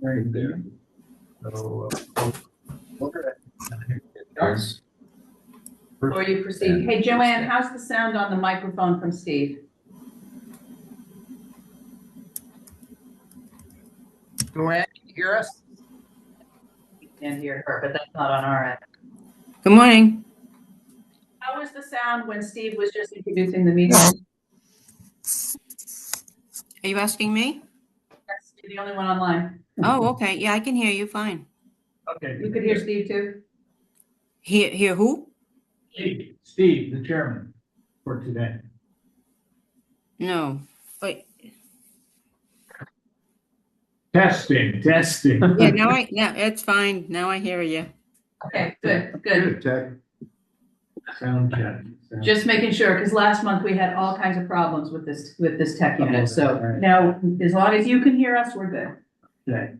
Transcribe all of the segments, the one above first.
right there. So, yes. Before you proceed, hey, Joanne, how's the sound on the microphone from Steve? Joanne, can you hear us? You can't hear her, but that's not on our end. Good morning. How was the sound when Steve was just introducing the meeting? Are you asking me? Yes, you're the only one online. Oh, okay. Yeah, I can hear you fine. Okay. You could hear Steve too? Hear who? Steve, the chairman for today. No. Wait. Testing. Yeah, now it's fine. Now I hear you. Okay, good. Check. Sound check. Just making sure, because last month we had all kinds of problems with this tech unit. Okay, So all right. now, as long as you can hear us, we're good. Okay.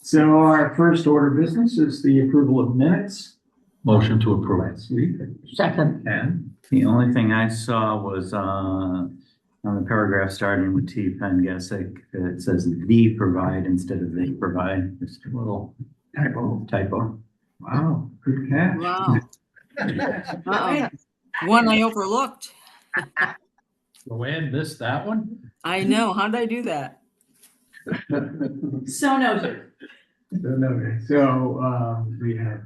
So our first order of business is the approval of minutes. Motion to approve. Last week. Second. And The only thing I saw was on the paragraph starting with T. Pengesic, it says "the provide" instead of "they provide." Just a little typo. wow, good catch. Wow. Uh-oh. One I overlooked. Joanne missed that one? I know. How did I do that? So noted. Okay, so we have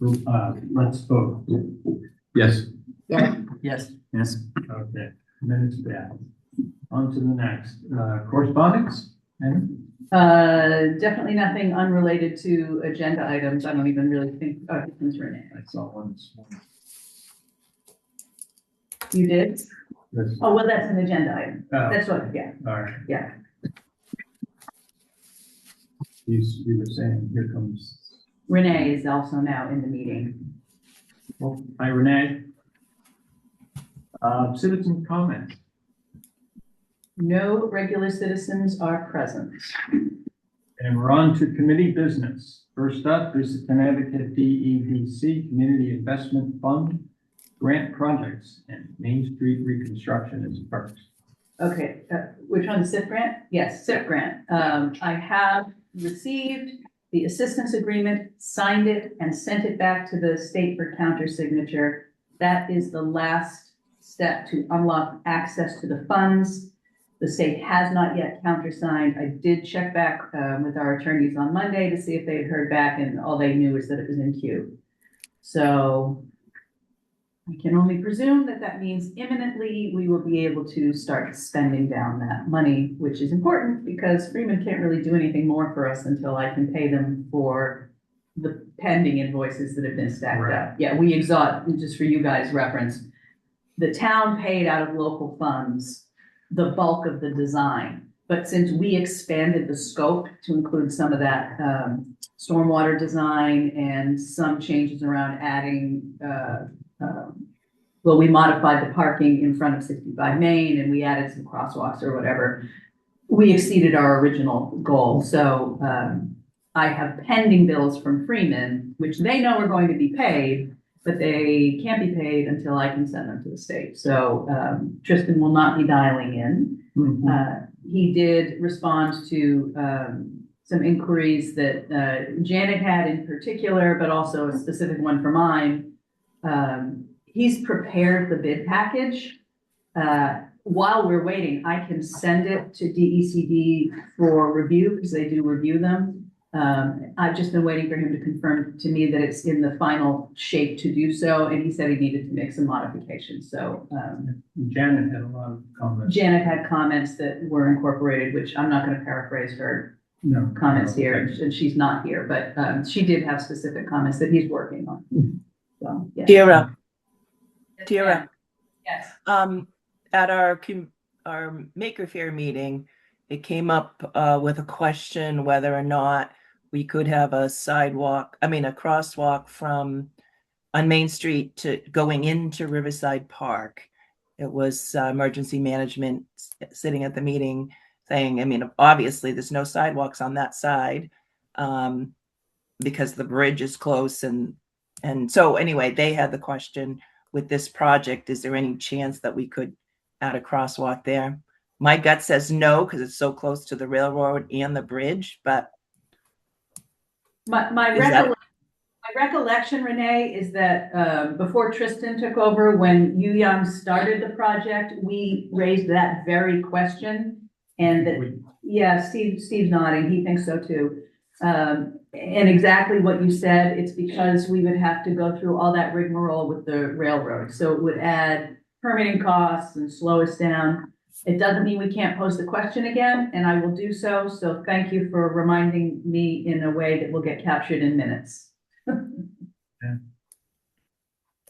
let's vote. Yes. Yes. Yes. Okay, minutes down. On to the next. Correspondence? Definitely nothing unrelated to agenda items. I don't even really think, it's Renee. I saw one this morning. You did? This- Oh, well, that's an agenda item. Oh, That's what, yeah, all right. yeah. You were saying, here comes. Renee is also now in the meeting. Well, hi, Renee. Citizen comments. No regular citizens are present. And we're on to committee business. First up is the Connecticut DEDC Community Investment Fund grant projects and Main Street reconstruction is first. Okay, which one, the SIP grant? Yes, SIP grant. I have received the assistance agreement, signed it, and sent it back to the state for counter signature. That is the last step to unlock access to the funds. The state has not yet countersigned. I did check back with our attorneys on Monday to see if they had heard back, and all they knew is that it was in queue. So I can only presume that that means imminently we will be able to start spending down that money, which is important because Freeman can't really do anything more for us until I can pay them for the pending invoices that have been stacked Right. up. Yeah, we exhaust, just for you guys' reference, the town paid out of local funds the bulk of the design. But since we expanded the scope to include some of that stormwater design and some changes around adding, well, we modified the parking in front of 65 Main and we added some crosswalks or whatever. We exceeded our original goal. So I have pending bills from Freeman, which they know are going to be paid, but they can't be paid until I can send them to the state. So Tristan will not be dialing in. Mm-hmm. He did respond to some inquiries that Janet had in particular, but also a specific one for mine. He's prepared the bid package. While we're waiting, I can send it to DECD for review because they do review them. I've just been waiting for him to confirm to me that it's in the final shape to do so, and he said he needed to make some modifications. So Janet had a lot of comments. Janet had comments that were incorporated, which I'm not going to paraphrase her comments here, and she's not here, but she did have specific comments that he's working on. So, yeah. Tira, Yes. at our Maker Faire meeting, it came up with a question whether or not we could have a crosswalk from on Main Street to going into Riverside Park. It was emergency management sitting at the meeting saying, obviously there's no sidewalks on that side because the bridge is close. And so anyway, they had the question with this project, is there any chance that we could add a crosswalk there? My gut says no, because it's so close to the railroad and the bridge, but My Is that- recollection, Renee, is that before Tristan took over, when Yu Yang started the project, we raised that very question. And that, yeah, Steve's nodding, he thinks so too. And exactly what you said, it's because we would have to go through all that rigmarole with the railroad. So it would add permitting costs and slow us down. It doesn't mean we can't pose the question again, and I will do so. So thank you for reminding me in a way that will get captured in minutes. Good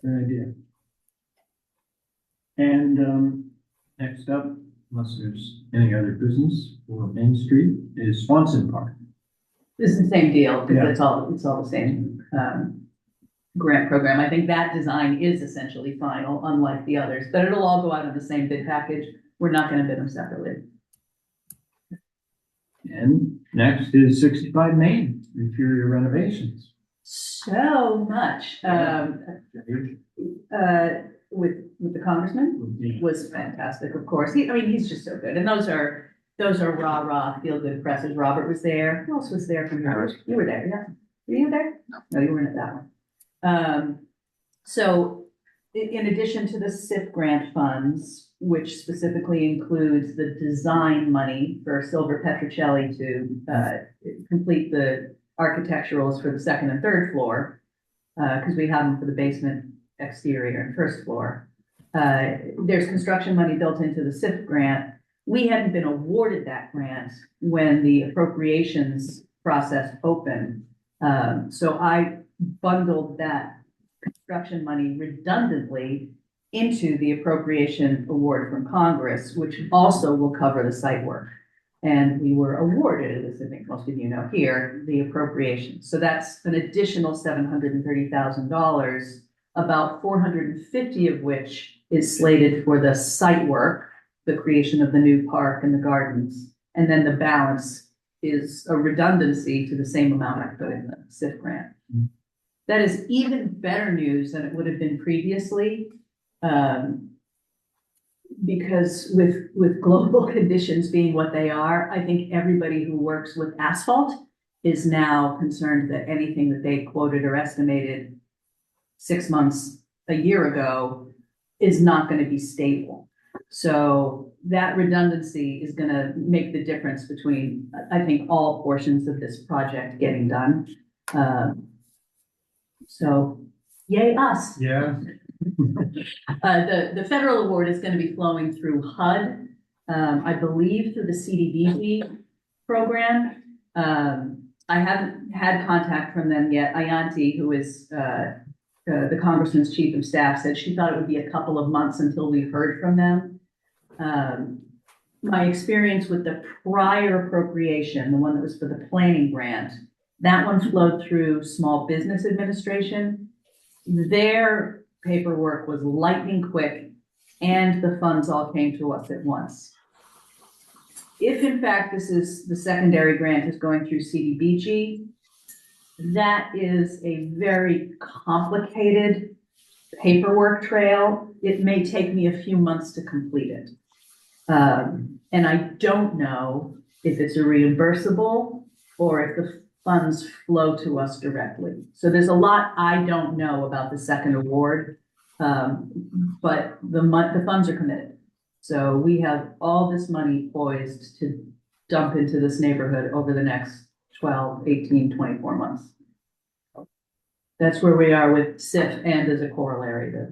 idea. And next up, unless there's any other business for Main Street, is Swanson Park. This is the same deal, because Yeah. it's all the same, grant program. I think that design is essentially final, unlike the others, but it'll all go out in the same bid package. We're not gonna bid them separately. And next is 65 Main, interior renovations. So much, with the congressman was fantastic, of course. He's just so good. And those are rah, feel-good presses. Robert was there. Who else was there from yours? You were there, yeah. Were you there? No, you weren't at that one. So in addition to the SIP grant funds, which specifically includes the design money for Silver Petrocelli to complete the architecturals for the second and third floor, because we have them for the basement, exterior, and first floor. There's construction money built into the SIP grant. We hadn't been awarded that grant when the appropriations process opened. So I bundled that construction money redundantly into the appropriation award from Congress, which also will cover the site work. And we were awarded, as I think most of you know here, the appropriation. So that's an additional $730,000, about 450 of which is slated for the site work, the creation of the new park and the gardens. And then the balance is a redundancy to the same amount I put in the SIF grant. That is even better news than it would have been previously. Because with global conditions being what they are, I think everybody who works with asphalt is now concerned that anything that they quoted or estimated 6 months, a year ago, is not going to be stable. So that redundancy is going to make the difference between, I think, all portions of this project getting done. So yay us. Yeah. The federal award is going to be flowing through HUD, I believe through the CDBG program. I haven't had contact from them yet. Ayanti, who is the congressman's chief of staff, said she thought it would be a couple of months until we heard from them. My experience with the prior appropriation, the one that was for the planning grant, that one flowed through Small Business Administration. Their paperwork was lightning quick, and the funds all came to us at once. If in fact this is the secondary grant is going through CDBG, that is a very complicated paperwork trail. It may take me a few months to complete it. And I don't know if it's a reimbursable or if the funds flow to us directly. So there's a lot I don't know about the second award, but the funds are committed. So we have all this money poised to dump into this neighborhood over the next 12, 18, 24 months. That's where we are with SIF and as a corollary to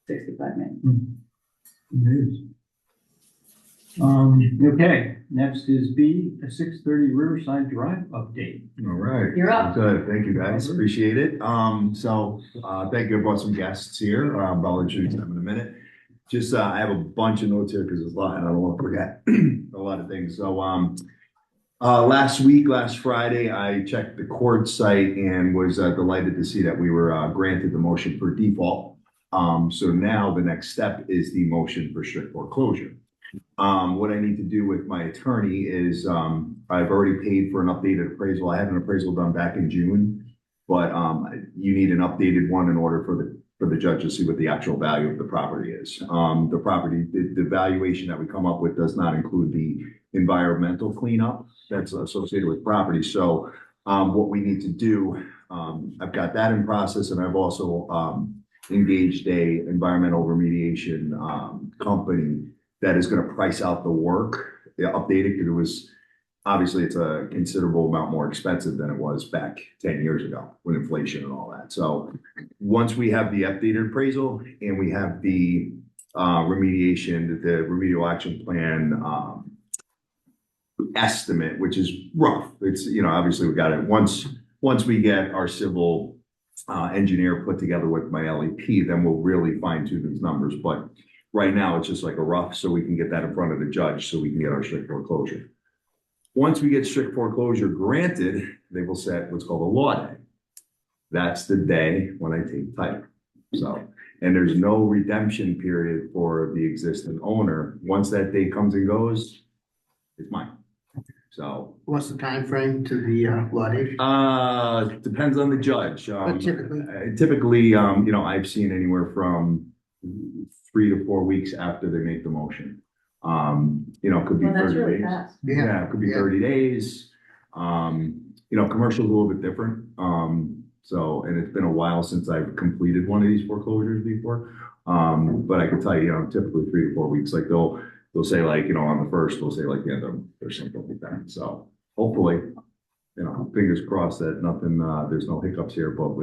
65 Main. News. Okay, next is B, a 630 Riverside Drive update. All right. You're up. Good. Thank you, guys. Appreciate it. Thank you. I brought some guests here. I'll introduce them in a minute. Just, I have a bunch of notes here because there's a lot and I don't want to forget a lot of things. So, last Friday, I checked the court site and was delighted to see that we were granted the motion for default. So now the next step is the motion for strict foreclosure. What I need to do with my attorney is I've already paid for an updated appraisal. I had an appraisal done back in June, but you need an updated one in order for for the judge to see what the actual value of the property is. The property, the valuation that we come up with does not include the environmental cleanup that's associated with property. So what we need to do, I've got that in process, and I've also engaged a environmental remediation company that is going to price out the work, update it, because it was obviously it's a considerable amount more expensive than it was back 10 years ago with inflation and all that. So once we have the updated appraisal and we have the remediation, the remedial action plan estimate, which is rough. It's, you know, obviously we got it. Once we get our civil engineer put together with my LEP, then we'll really fine tune these numbers. But right now it's just like a rough, so we can get that in front of the judge so we can get our strict foreclosure. Once we get strict foreclosure granted, they will set what's called a law day. That's the day when I take title. So, and there's no redemption period for the existing owner. Once that day comes and goes, it's mine. So. What's the time frame to the law date? Depends on the judge. But Typically, you know, I've seen anywhere from 3 to 4 weeks after they make the motion. You know, it could be Well, that's 30 really days. fast. Yeah, it could be 30 days. You know, commercial is a little bit different. So, and it's been a while since I've completed one of these foreclosures before. But I can tell you, you know, typically 3 to 4 weeks, like they'll say like, you know, on the first, they'll say like the end of or something like that. So hopefully, you know, fingers crossed that nothing, there's no hiccups here, but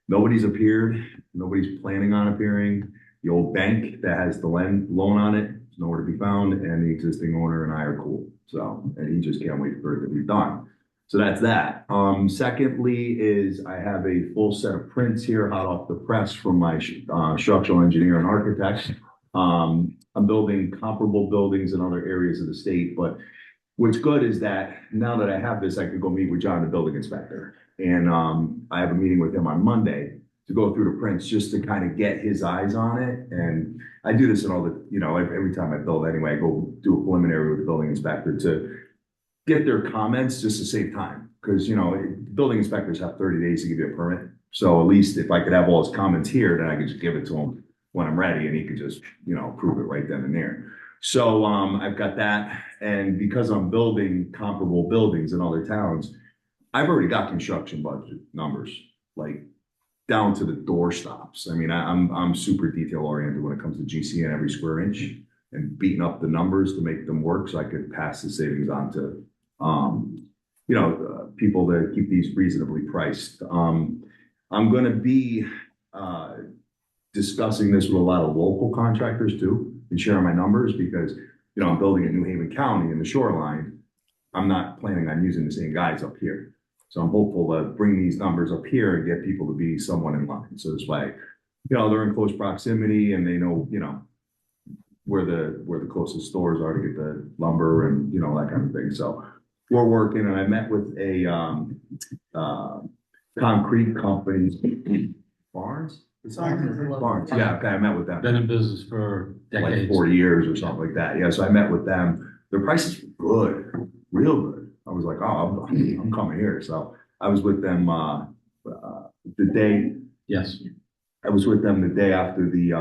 nobody's appeared. Nobody's planning on appearing. The old bank that has the loan on it is nowhere to be found, and the existing owner and I are cool. So, and he just can't wait for it to be done. So that's that. Secondly is I have a full set of prints here hot off the press from my structural engineer and architect. I'm building comparable buildings in other areas of the state, but what's good is that now that I have this, I can go meet with John, the building inspector. And I have a meeting with him on Monday to go through the prints just to kind of get his eyes on it. And I do this in all the, you know, every time I build anyway, I go do a preliminary with the building inspector to get their comments just to save time. Because, you know, building inspectors have 30 days to give you a permit. So at least if I could have all his comments here, then I could just give it to him when I'm ready and he could just, you know, approve it right then and there. So I've got that. And because I'm building comparable buildings in other towns, I've already got construction budget numbers, like down to the door stops. I mean, I'm super detail oriented when it comes to GC and every square inch and beating up the numbers to make them work so I could pass the savings on to, you know, people that keep these reasonably priced. I'm going to be discussing this with a lot of local contractors too and sharing my numbers because, you know, I'm building in New Haven County in the shoreline. I'm not planning on using the same guys up here. So I'm hopeful to bring these numbers up here and get people to be somewhat in line. So this way, you know, they're in close proximity and they know, you know, where the closest stores are to get the lumber and, you know, that kind of thing. So we're working, and I met with a concrete company, Barnes. Barnes, yeah, okay, I met with them. Been in business for Like decades. 40 years or something like that. Yeah, so I met with them. Their prices were good, real good. I was like, oh, I'm coming here. So I was with them the day. Yes. I was with them the day after the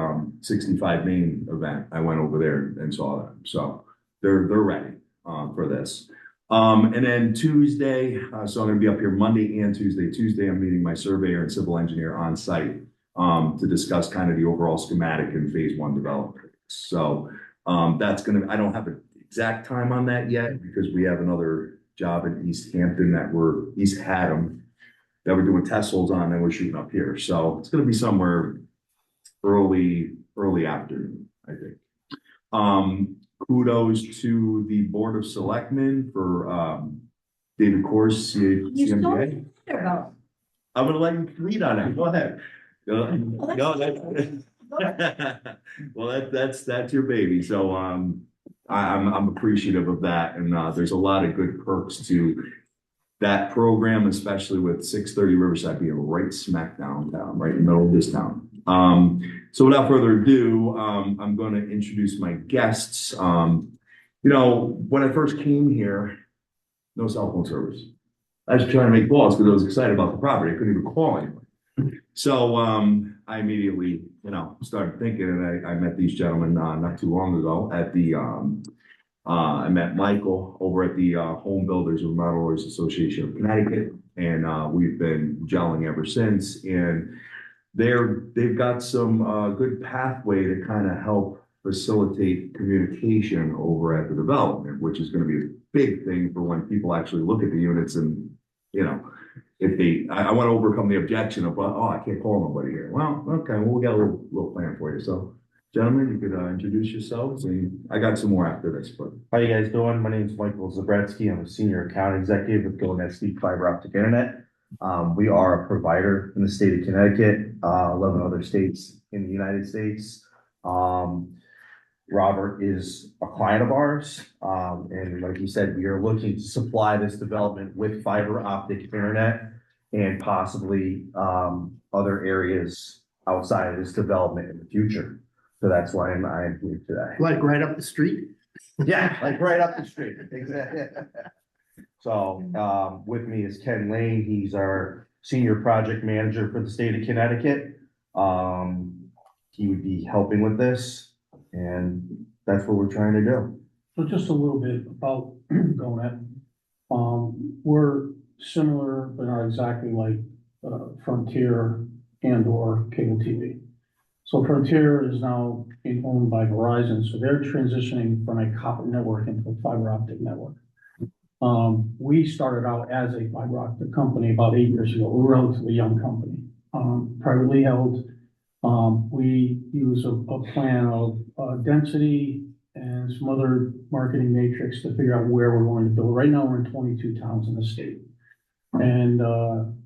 65 Main event. I went over there and saw them. So they're ready for this. And then Tuesday, so I'm going to be up here Monday and Tuesday. Tuesday, I'm meeting my surveyor and civil engineer on site to discuss kind of the overall schematic and phase 1 development. So that's going to, I don't have an exact time on that yet because we have another job in East Hampton East Haddam that we're doing test holes on and we're shooting up here. So it's going to be somewhere early afternoon, I think. Kudos to the Board of Selectmen for David Course, CMDA. I'm gonna let you read on that. Go ahead. Well, that's your baby. So I'm appreciative of that, and there's a lot of good perks to that program, especially with 630 Riverside being right smack downtown, right in the middle of this town. So without further ado, I'm going to introduce my guests. You know, when I first came here, no cell phone service. I was trying to make calls because I was excited about the property. I couldn't even call anyone. So, I immediately, started thinking, and I met these gentlemen, not too long ago at the, I met Michael over at the, Home Builders and Remodelers Association of Connecticut, and, we've been gelling ever since, and they've got some, good pathway to kind of help facilitate communication over at the development, which is gonna be a big thing for when people actually look at the units and, if I want to overcome the objection of, oh, I can't call nobody here. Well, okay, well, we got a little plan for you. So, gentlemen, you could introduce yourselves, and I got some more after this, but. How you guys doing? My name is Michael Zabretsky. I'm a senior account executive with Golden Speed Fiber Optic Internet. We are a provider in the state of Connecticut, 11 other states in the United States. Robert is a client of ours, and like you said, we are looking to supply this development with fiber optic internet and possibly other areas outside of this development in the future. So that's why I am here today. Like right up the street? Yeah, like right up the street. Exactly. So with me is Ken Lane. He's our senior project manager for the state of Connecticut. He would be helping with this. And that's what we're trying to do. So just a little bit about GoNet. We're similar, but not exactly like Frontier and or cable TV. So Frontier is now being owned by Verizon, so they're transitioning from a copper network into a fiber optic network. We started out as a fiber optic company about 8 years ago. We're a relatively young company, privately held. We use a plan of density and some other marketing matrix to figure out where we're going to build. Right now, we're in 22 towns in the state, and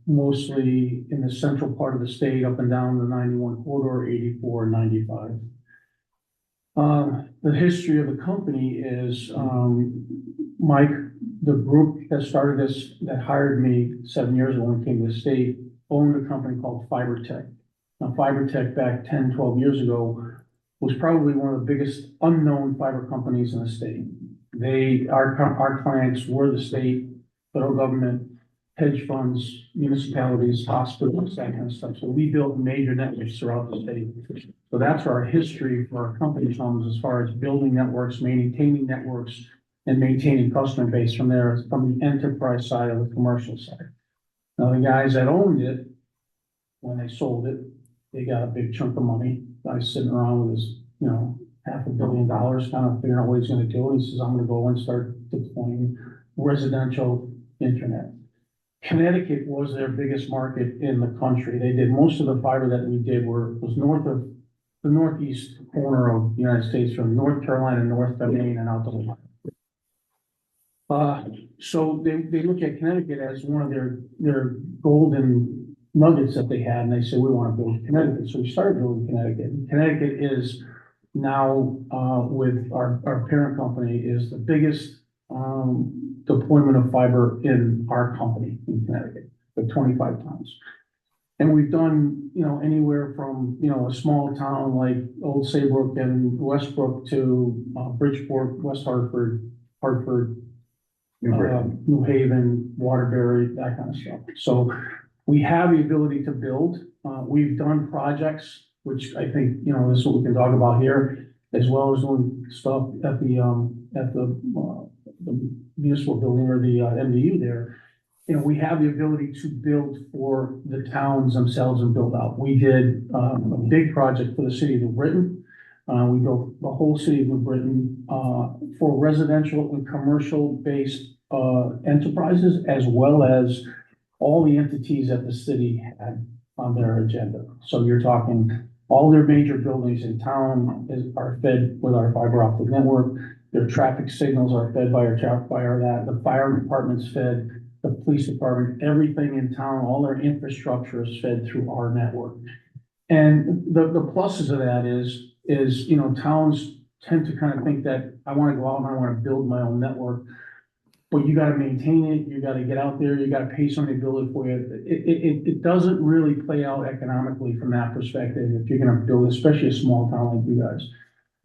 mostly in the central part of the state, up and down the 91 corridor, 84, 95. The history of the company is Mike, the group that started this, that hired me 7 years ago when I came to the state, owned a company called FiberTech. Now, FiberTech back 10, 12 years ago was probably one of the biggest unknown fiber companies in the state. Our clients were the state, federal government, hedge funds, municipalities, hospitals, that kind of stuff. So we built major networks throughout the state. So that's where our history for our company comes as far as building networks, maintaining networks, and maintaining customer base from there, from the enterprise side of the commercial side. Now, the guys that owned it, when they sold it, they got a big chunk of money. Guy's sitting around with his, $500 million, kind of figuring out what he's gonna do. He says, I'm gonna go and start deploying residential internet. Connecticut was their biggest market in the country. They did most of the fiber that we did was north of the northeast corner of the United States, from North Carolina, North to Maine, and out to Ohio. So they look at Connecticut as one of their golden nuggets that they had, and they said, we want to build Connecticut. So we started building Connecticut. Connecticut is now, with our parent company, is the biggest deployment of fiber in our company in Connecticut, with 25 towns. And we've done, anywhere from, a small town like Old Saybrook and Westbrook to Bridgeport, West Hartford, New Haven, Waterbury, that kind of stuff. So we have the ability to build. We've done projects, which I think, this is what we can talk about here, as well as doing stuff at the municipal building or the MDU there. We have the ability to build for the towns themselves and build out. We did a big project for the city of New Britain. We built the whole city of New Britain for residential and commercial based enterprises, as well as all the entities that the city had on their agenda. So you're talking all their major buildings in town are fed with our fiber optic network. Their traffic signals are fed by the fire department's fed, the police department, everything in town, all their infrastructure is fed through our network. And the pluses of that is towns tend to kind of think that I want to go out and I want to build my own network. But you got to maintain it, you got to get out there, you got to pay somebody to build it for you. It doesn't really play out economically from that perspective if you're going to build, especially a small town like you guys.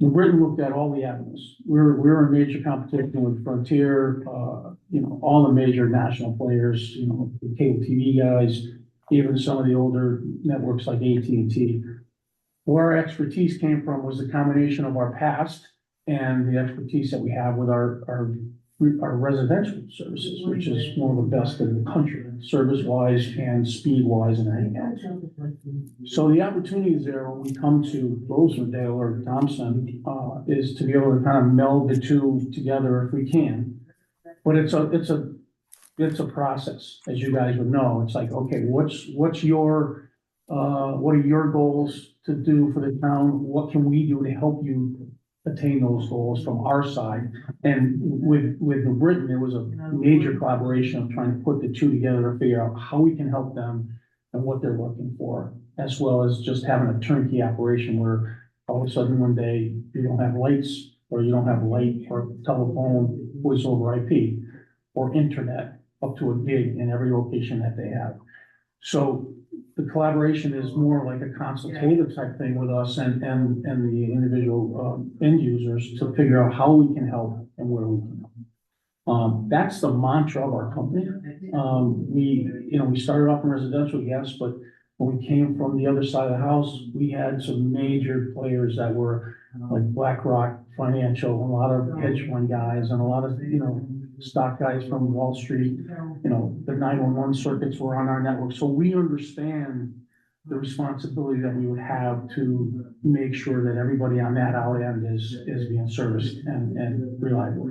New Britain looked at all the avenues. We're in major competition with Frontier, all the major national players, the cable TV guys, even some of the older networks like AT&T. Where our expertise came from was a combination of our past and the expertise that we have with our residential services, which is one of the best in the country, service-wise and speed-wise and everything else. So the opportunities there when we come to Rosendale or Thompson, is to be able to kind of meld the two together if we can. But it's a process, as you guys would know. It's like, okay, what are your goals to do for the town? What can we do to help you attain those goals from our side? And with New Britain, there was a major collaboration of trying to put the two together to figure out how we can help them and what they're looking for, as well as just having a turnkey operation where all of a sudden one day you don't have lights, or you don't have light or telephone, voice over IP, or internet up to a gig in every location that they have. So the collaboration is more like a consultative type thing with us and the individual end users to figure out how we can help and where we can help. That's the mantra of our company. We started off in residential, yes, but when we came from the other side of the house, we had some major players that were like BlackRock Financial, a lot of hedge fund guys, and a lot of, stock guys from Wall Street. The 911 circuits were on our network. So we understand the responsibility that we would have to make sure that everybody on that out end is being serviced and reliable.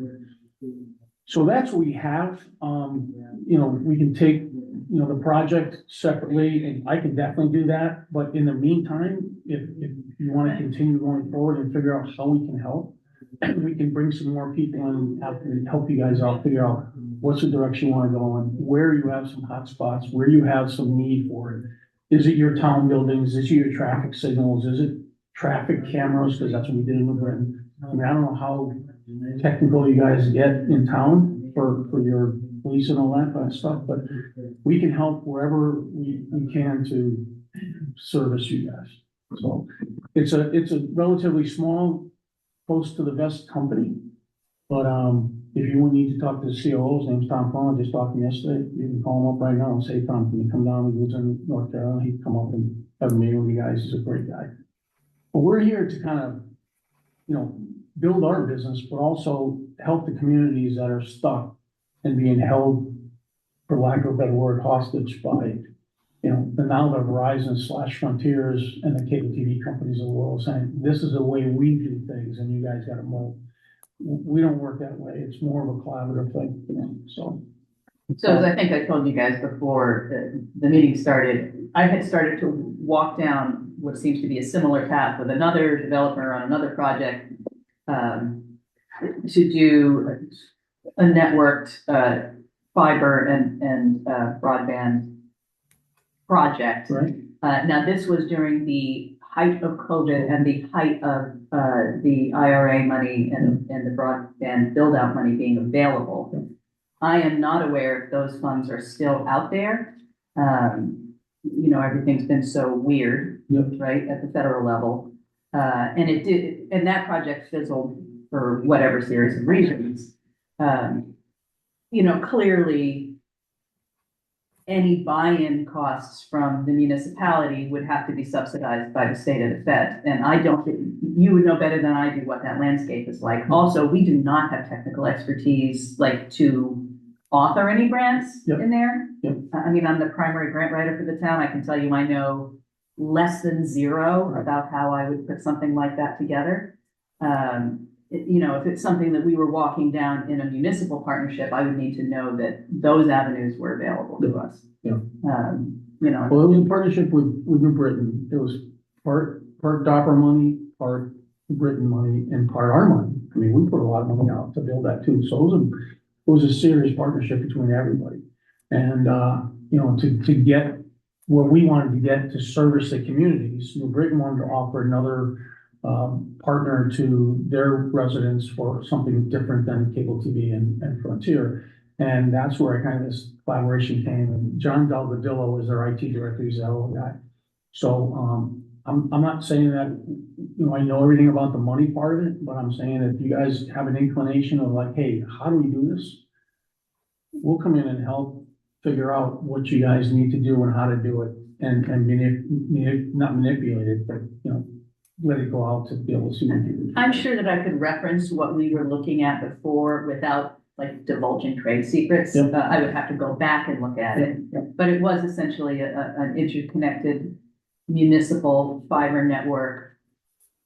So that's what we have. We can take, the project separately, and I can definitely do that. But in the meantime, if you want to continue going forward and figure out how we can help, we can bring some more people in and help you guys out, figure out what's the direction you want to go in, where you have some hot spots, where you have some need for it. Is it your town buildings? Is it your traffic signals? Is it traffic cameras? Because that's what we did in New Britain. I don't know how technical you guys get in town for your police and all that kind of stuff, but we can help wherever we can to service you guys. So it's a relatively small, close to the best company. But if you need to talk to the COO, his name's Tom Fallon, just talked to him yesterday, you can call him up right now and say, Tom, can you come down? He lives in North Carolina. He can come up and have a meeting with you guys. He's a great guy. But we're here to kind of, build our business, but also help the communities that are stuck and being held, for lack of a better word, hostage by, the Verizon / Frontiers and the cable TV companies of the world saying, this is the way we do things and you guys got to mold. We don't work that way. It's more of a collaborative thing, so. So as I think I told you guys before the meeting started, I had started to walk down what seems to be a similar path with another developer on another project to do a networked fiber and broadband project. Right. Now, this was during the height of COVID and the height of the IRA money and the broadband build-out money being available. I am not aware if those funds are still out there. Everything's been so weird, right, at the federal level. And that project fizzled for whatever series of reasons. Clearly, any buy-in costs from the municipality would have to be subsidized by the state of the Fed. And you would know better than I do what that landscape is like. Also, we do not have technical expertise to author any grants in there. I'm the primary grant writer for the town. I can tell you I know less than zero about how I would put something like that together. If it's something that we were walking down in a municipal partnership, I would need to know that those avenues were available to us. Well, it was a partnership with New Britain. It was part DARPA money, part Britain money, and part our money. We put a lot of money out to build that too. So it was a serious partnership between everybody. And, to get where we wanted to get to service the communities, New Britain wanted to offer another partner to their residents for something different than cable TV and Frontier. And that's where this collaboration came. And John Delgadillo is their IT director. He's that old guy. So I'm not saying that, I know everything about the money part of it, but I'm saying if you guys have an inclination of hey, how do we do this? We'll come in and help figure out what you guys need to do and how to do it and not manipulate it, but, you know, let it go out to be able to see. what you do. I'm sure that I could reference what we were looking at before without like divulging trade secrets. Yep. I would have to go back and look at it, Yep. but it was essentially an interconnected municipal fiber network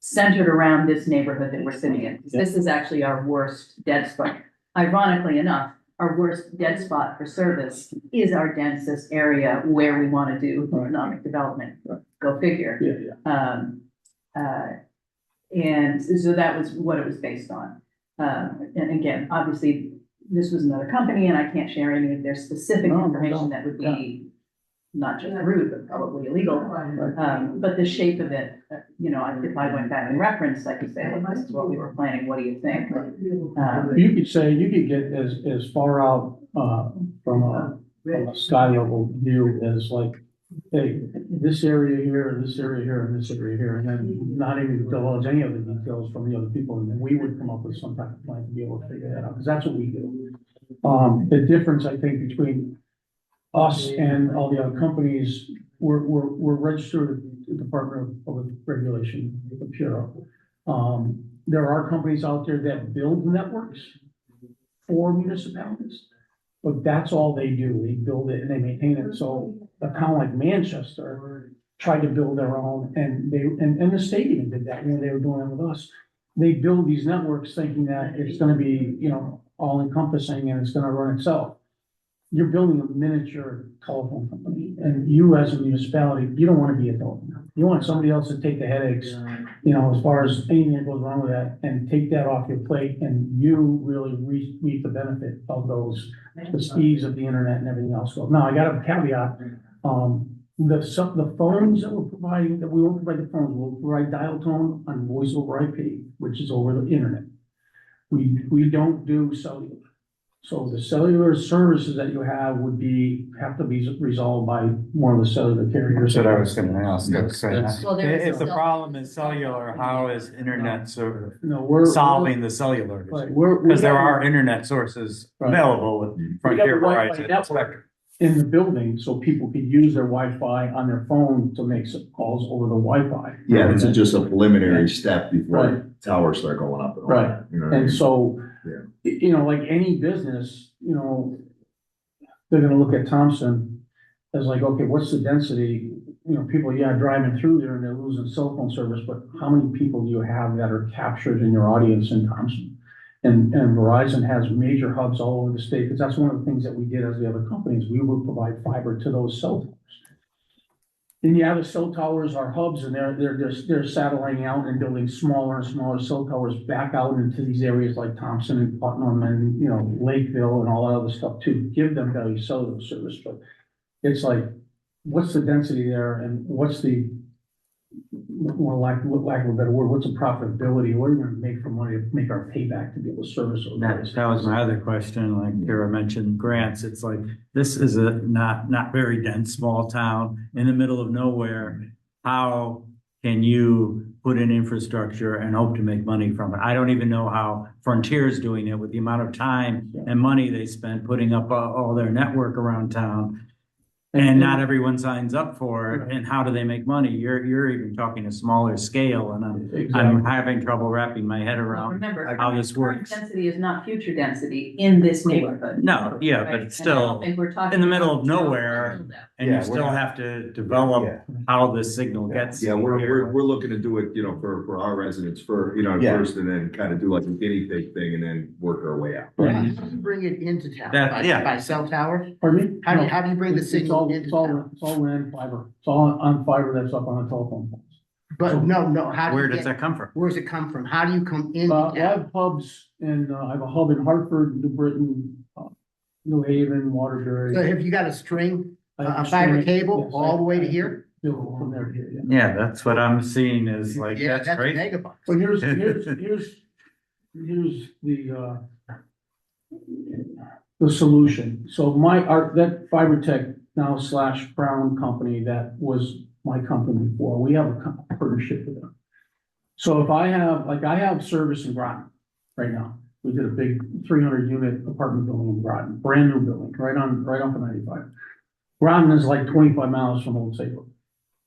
centered around this neighborhood that we're sitting in. This is actually our worst dead spot. Ironically enough, our worst dead spot for service is our densest area where we want to do economic development. Go figure. And so that was what it was based on. And again, obviously, this was another company and I can't share any of their specific No, information no, that would be not just rude, but probably illegal. But the shape of it, you know, if I went back and referenced, I could say, well, this is what we were planning, what do you think? You could say, you could get as far out, from a sky level view as like, hey, this area here, this area here, and this area here, and then not even divulge any of the details from the other people, and then we would come up with some type of plan to be able to figure that out, because that's what we do. The difference, I think, between us and all the other companies, we're registered with the Department of Public Regulation, the Bureau. There are companies out there that build networks for municipalities, but that's all they do. They build it and they maintain it. So a town like Manchester tried to build their own, and the state even did that when they were doing it with us. They build these networks thinking that it's gonna be, you know, all encompassing and it's gonna run itself. You're building a miniature telephone company, and you as a municipality, you don't wanna be a telephone company. You want somebody else to take the headaches, you know, as far as anything that goes wrong with that, and take that off your plate, and you really reap the benefit of those, the speeds of the internet and everything else. So now I got a caveat, the phones that we're providing, that we won't provide the phones, we'll provide dial tone on voice over IP, which is over the internet. We don't do cellular. So the cellular services that you have have to be resolved by one of the cellular carriers. That's what I was gonna ask. Well, there is If the still- problem is cellular, how is internet sort of No, we're solving the cellular Right, issue? Because there are internet sources Right. available with Frontier, Wi-Fi Verizon, network Spectrum. in the building, so people could use their Wi-Fi on their phone to make some calls over the Wi-Fi. Yeah, this is just a preliminary step before Right. towers start going up and all Right. that. You know what I And mean? so, Yeah. you know, like any business, you know, they're gonna look at Thompson as like, okay, what's the density? You know, people, driving through there and they're losing cell phone service, but how many people do you have that are captured in your audience in Thompson? And Verizon has major hubs all over the state, because that's one of the things that we did as the other companies. We would provide fiber to those cell towers. And the cell towers are hubs, and they're satelliting out and building smaller and smaller cell towers back out into these areas like Thompson and Putnam and, you know, Lakeville and all that other stuff to give them value cellular service. But it's like, what's the density there, and what's the, more lack of a better word, what's the profitability? What are we gonna make for money to make our payback to be able to service those areas? That was my other question, like Kara mentioned grants, it's like, this is a not very dense, small town in the middle of nowhere. How can you put in infrastructure and hope to make money from it? I don't even know how Frontier's doing it with the amount of time and money they spend putting up all their network around town. And not everyone signs up for it, and how do they make money? You're even talking a smaller scale, and I'm having trouble wrapping my head Well, around remember, how this current works. density is not future density in this neighborhood. No, yeah, but Right? it's And I don't still think we're talking in the middle about of nowhere, and Yeah, you we're still not- have to develop Yeah. how the signal gets. Yeah, we're here. looking to do it, you know, for our residents Yeah. first, and then kind of do like a guinea pig thing and then work our way out. How do you bring it into town? That- yeah. By cell tower? Pardon me? How do you bring the It's signal all- into it's all- town? It's all land fiber. It's all on fiber that's up on the telephone poles. But no, how do Where you does get, that come from? where does it come from? How do you come into I town? have hubs and I have a hub in Hartford, New Britain, New Haven, Waterbury. So have you got a string, I have a fiber string- cable yes, all the way to I- here? Build from there to here, yeah. Yeah, that's what I'm seeing is like, Yeah, that's that's a great. megabyte. So here's the solution. So that fiber tech now / Brown company that was my company before, we have a partnership with them. So if I have service in Groton right now, We did a big 300-unit apartment building in Groton, brand new building, right off of 95. Groton is like 25 miles from Old Saybrook.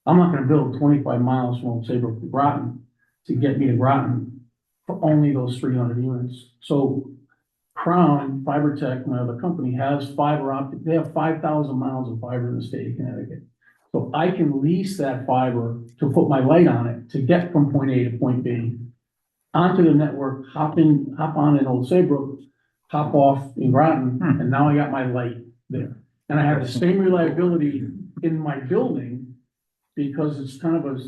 I'm not gonna build 25 miles from Old Saybrook to Groton to get me to Groton for only those 300 units. So Crown, Fiber Tech, my other company, has fiber optic, they have 5,000 miles of fiber in the state of Connecticut. So I can lease that fiber to put my light on it, to get from point A to point B, onto the network, hop on in Old Saybrook, hop off in Groton, and now I got my light there. And I have the same reliability in my building, because it's kind of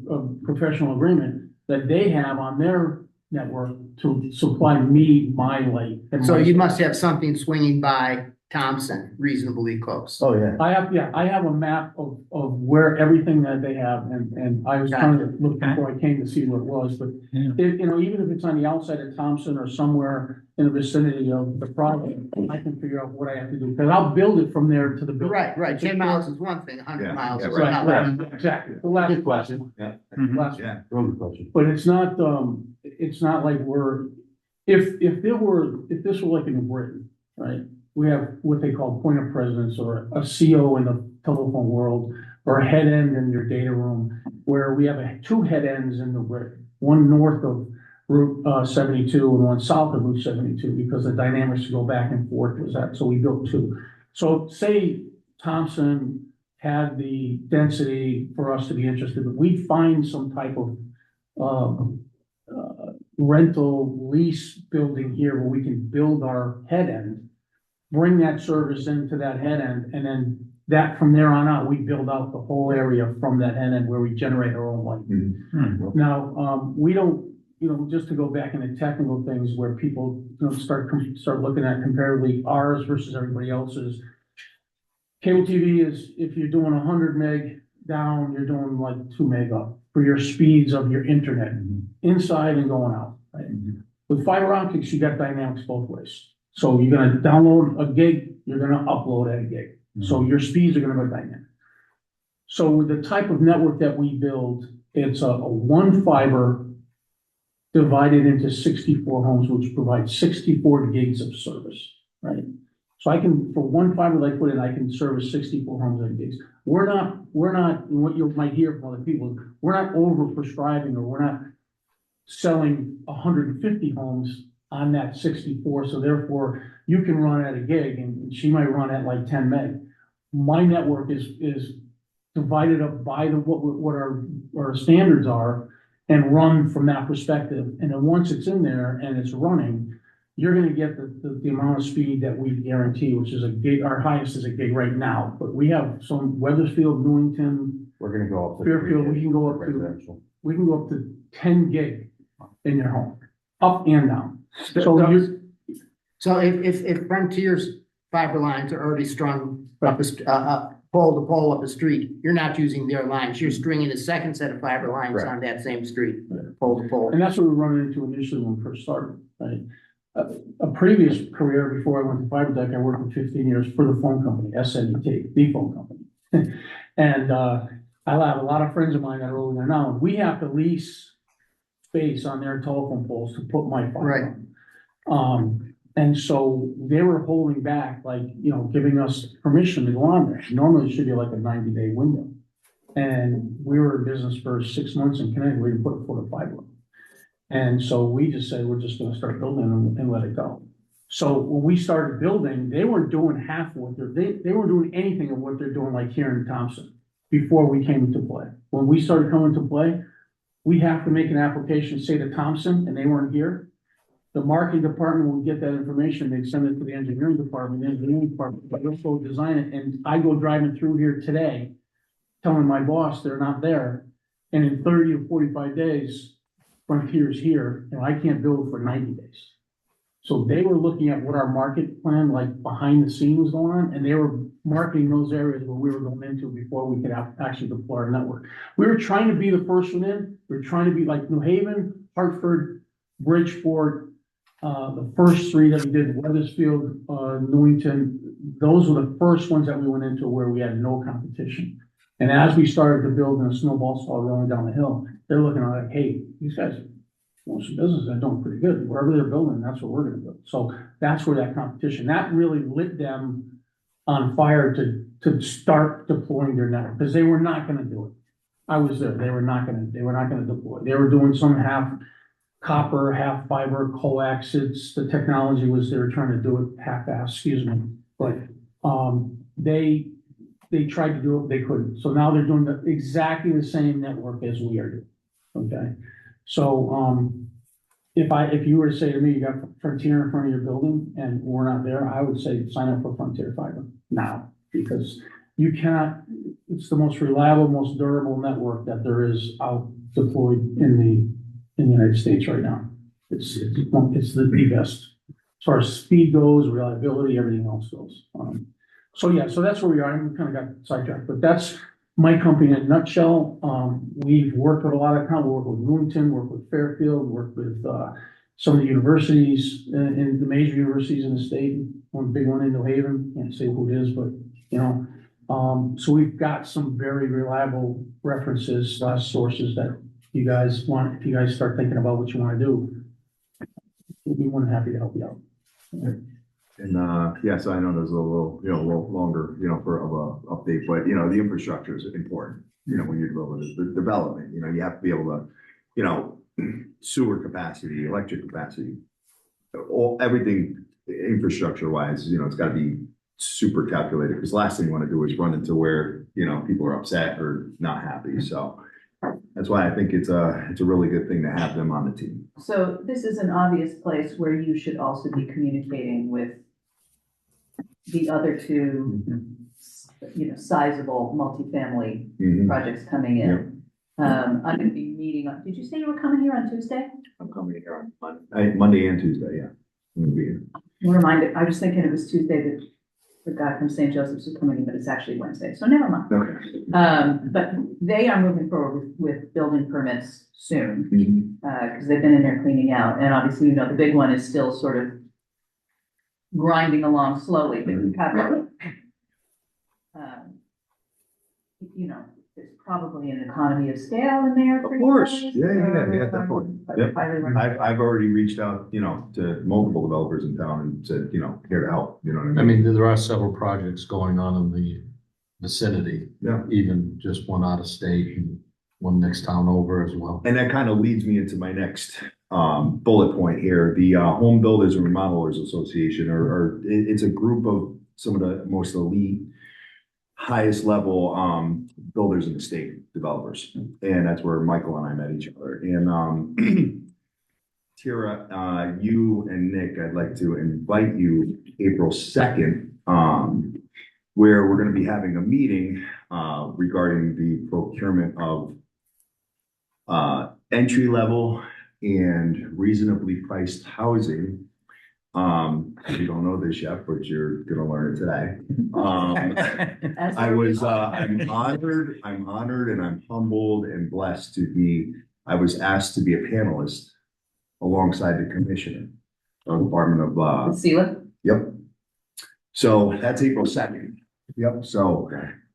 a professional agreement that they have on their network to supply me my light. and So my- you must have something swinging by Thompson reasonably close. Oh, yeah. I have a map of where everything that they have, and I was trying to look before I came to see what it was, but Yeah. if, even if it's on the outside of Thompson or somewhere in the vicinity of the project, I can figure out what I have to do, because I'll build it from there to the building. Right, 10 miles is one thing, 100 Yeah, miles yeah, is right. another. Right, exactly. The last Good question. Yeah. last Yeah. Real good question. But it's not like if this were like in Britain, right? We have what they call point of presence, or a CO in the telephone world, or a head end in your data room, where we have two head ends in the grid, one north of Route 72 and one south of Route 72, because the dynamics go back and forth was that, so we built two. So say Thompson had the density for us to be interested, but we'd find some type of rental lease building here where we can build our head end, bring that service into that head end, and then that from there on out, we build out the whole area from that head end where we generate our own light. Now, we don't, just to go back into technical things where people start looking at comparatively ours versus everybody else's. Cable TV is, if you're doing 100 meg down, you're doing like 2 meg up for your speeds of your internet, inside and going out, right? With fiber optics, you got dynamics both ways. So you're gonna download a gig, you're gonna upload at a gig. So your speeds are gonna go dynamic. So with the type of network that we build, it's a one fiber divided into 64 homes, which provides 64 gigs of service, right? So I can, for one fiber that I put in, I can service 64 homes at gigs. We're not, what you might hear from other people, we're not over prescribing, or we're not selling 150 homes on that 64. So therefore you can run at a gig and she might run at like 10 meg. My network is divided up by what our standards are, and run from that perspective. And then once it's in there and it's running, you're gonna get the amount of speed that we guarantee, which is a gig. Our highest is a gig right now, but we have some Weathersfield, Newington, We're gonna go up to. Fairfield, we can go up to residential. 10 gig in your home, up and down. So So if Frontier's fiber lines are already strung up pole to pole up a street, you're not using their lines, you're stringing a second set of fiber lines Right. on that same street, pole to pole. And that's what we were running into initially when we first started, right? A previous career before I went to Fiber Tech, I worked for 15 years for the phone company, SNET, the phone company. And I have a lot of friends of mine that are over there now, and we have to lease space on their telephone poles to put my fiber on. And so they were holding back, like, giving us permission to go on there. Normally it should be like a 90-day window. And we were in business for 6 months in Connecticut, we didn't put a foot of fiber. And so we just said, we're just gonna start building and let it go. So when we started building, they weren't doing half of what they weren't doing anything of what they're doing like here in Thompson before we came into play. When we started coming to play, we have to make an application, say to Thompson, and they weren't here. The marketing department would get that information, they'd send it to the engineering department, but let's go design it, and I go driving through here today, telling my boss they're not there, and in 30 to 45 days, Frontier's here, and I can't build for 90 days. So they were looking at what our market plan, like behind the scenes was going on, and they were marketing those areas where we were going into before we could actually deploy our network. We were trying to be the first one in, we were trying to be like New Haven, Hartford, Bridgeport, the first three that we did, Weathersfield, Newington, those were the first ones that we went into where we had no competition. And as we started to build and a snowball started rolling down the hill, they're looking at like, hey, these guys most of the businesses are doing pretty good. Wherever they're building, that's what we're gonna build. So that's where that competition, that really lit them on fire to start deploying their network, because they were not gonna do it. I was there, they were not gonna deploy. They were doing some half copper, half fiber coaxes. The technology was, they were trying to do it half-assed, excuse me. But, they tried to do it, they couldn't. So now they're doing exactly the same network as we are doing. Okay, so, if you were to say to me, you got Frontier in front of your building and we're not there, I would say sign up for Frontier Fiber now, because you cannot, it's the most reliable, most durable network that there is out deployed in the United States right now. It's the best as far as speed goes, reliability, everything else goes. So yeah, so that's where we are. And we kind of got sidetracked, but that's my company in a nutshell. We've worked with a lot of companies. We work with Bloomington, work with Fairfield, work with some of the universities and the major universities in the state. One big one in New Haven, can't say who it is, but you know. So we've got some very reliable references / sources that you guys want. If you guys start thinking about what you want to do, we'll be more than happy to help you out. And, yeah, so I know there's a little, a little longer, for of a update, but, the infrastructure is important, when you're developing the development, you have to be able to, sewer capacity, electric capacity, everything infrastructure wise, it's gotta be super calculated, because the last thing you want to do is run into where, people are upset or not happy. So that's why I think it's a really good thing to have them on the team. So this is an obvious place where you should also be communicating with the other two, sizable multifamily projects coming in. I'm gonna be meeting on, did you say you were coming here on Tuesday? I'm coming here on Monday and Tuesday, yeah. I'm gonna be here. Reminded, I was thinking it was Tuesday that the guy from St. Joseph's was coming in, but it's actually Wednesday, so never mind. Okay. But they are moving forward with building permits soon, because they've been in there cleaning out, and obviously, the big one is still sort of grinding along slowly, but you have, there's probably an economy of scale in there. Of course, yeah, definitely. Yep. I've already reached out, to multiple developers in town and said, here to help, you know what I mean? I mean, there are several projects going on in the vicinity. Yeah. Even just one out of state and one next town over as well. And that kind of leads me into my next bullet point here. The Home Builders and Remodelers Association, it's a group of some of the most elite, highest level builders in the state, developers. And that's where Michael and I met each other. And Tira, you and Nick, I'd like to invite you April 2nd, where we're going to be having a meeting regarding the procurement of entry level and reasonably priced housing. You don't know this yet, but you're gonna learn it today. I'm honored and I'm humbled and blessed to be, I was asked to be a panelist alongside the commissioner of the Department of, Sela? Yep. So that's April 2nd. Yep. So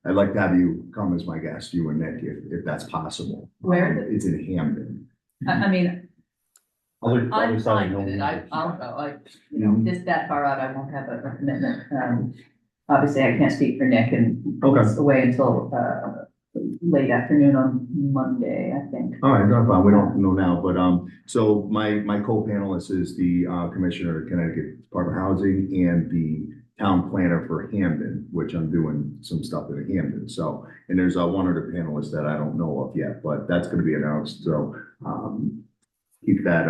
I'd like to have you come as my guest, you and Nick, if that's possible. Where is it? It's in Hamden. I mean, I'm fine with it. I'll go. This that far out, I won't have a commitment. Obviously, I can't speak for Nick, and he's away until late afternoon on Monday, I think. All right, no problem. We don't know now, but so my co-panelist is the commissioner of Connecticut Department of Housing and the town planner for Hamden, which I'm doing some stuff in Hamden. So, and there's one other panelist that I don't know of yet, but that's going to be announced. So, keep that,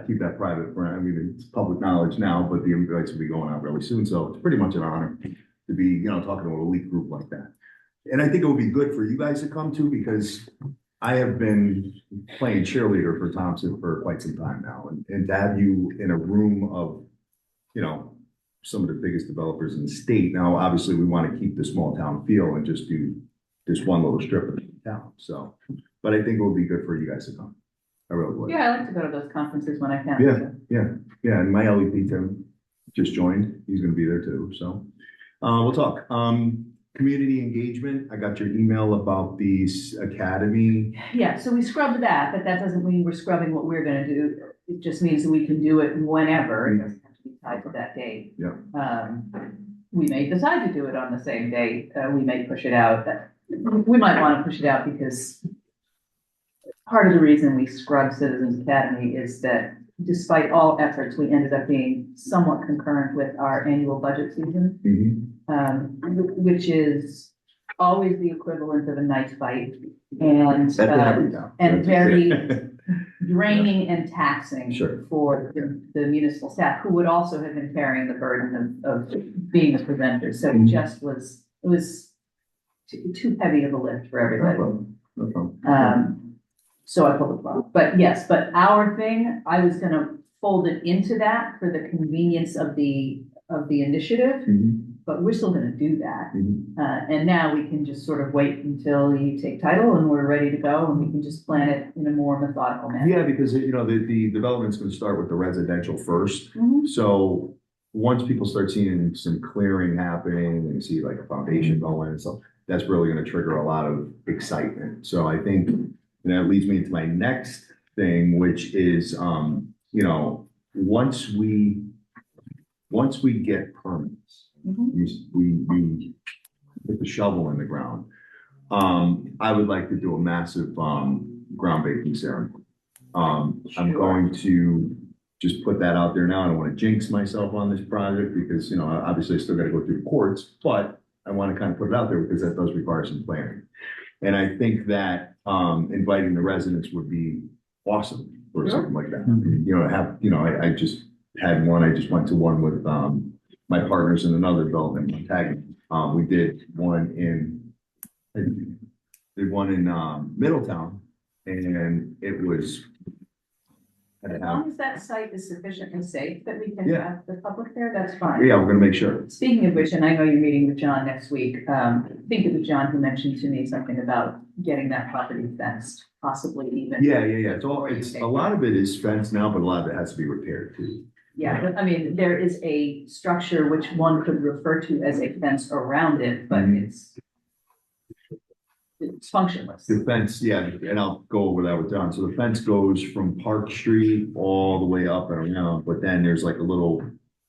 keep that private. I mean, it's public knowledge now, but the invites will be going out really soon. So it's pretty much an honor to be, talking to an elite group like that. And I think it would be good for you guys to come too, because I have been playing cheerleader for Thompson for quite some time now, and to have you in a room of, some of the biggest developers in the state. Now, obviously, we want to keep the small town feel and just do this one little strip of town. So, but I think it would be good for you guys to come. I really would. Yeah, I like to go to those conferences when I can. Yeah. And my LEP Tim just joined. He's going to be there too. So, we'll talk. community engagement, I got your email about the academy. Yeah, so we scrubbed that, but that doesn't mean we're scrubbing what we're gonna do. It just means that we can do it whenever. It doesn't have to be tied to that date. Yeah. We may decide to do it on the same day. We may push it out. We might want to push it out because part of the reason we scrubbed Citizens Academy is that despite all efforts, we ended up being somewhat concurrent with our annual budget season, which is always the equivalent of a night fight and very draining and taxing Sure. for the municipal staff, who would also have been carrying the burden of being a presenter. So it just was, it was too heavy of a lift for everybody. No problem. So I pulled the plug. But yes, but our thing, I was gonna fold it into that for the convenience of the initiative, but we're still gonna do that. And now we can just sort of wait until you take title and we're ready to go, and we can just plan it in a more methodical manner. Yeah, because, you know, the development's gonna start with the residential first. So once people start seeing some clearing happening and see like a foundation going and stuff, that's really gonna trigger a lot of excitement. So I think, and that leads me into my next thing, which is, you know, once we get permits, we put the shovel in the ground. I would like to do a massive groundbreaking ceremony. I'm going to just put that out there now. I don't want to jinx myself on this project because, you know, obviously I still got to go through the courts, but I want to kind of put it out there because that does require some planning. And I think that inviting the residents would be awesome or something like that. You know, I just had one, I just went to one with my partners in another development, we did one in Middletown, and it was. As long as that site is sufficiently safe that we can Yeah. have the public there, that's fine. Yeah, we're gonna make sure. Speaking of which, and I know you're meeting with John next week, I think it was John who mentioned to me something about getting that property fenced, possibly even. Yeah. It's a lot of it is fenced now, but a lot of it has to be repaired too. Yeah, but I mean, there is a structure which one could refer to as a fence around it, but it's functionless. The fence, yeah, and I'll go over that with John. So the fence goes from Park Street all the way up and around, but then there's like a little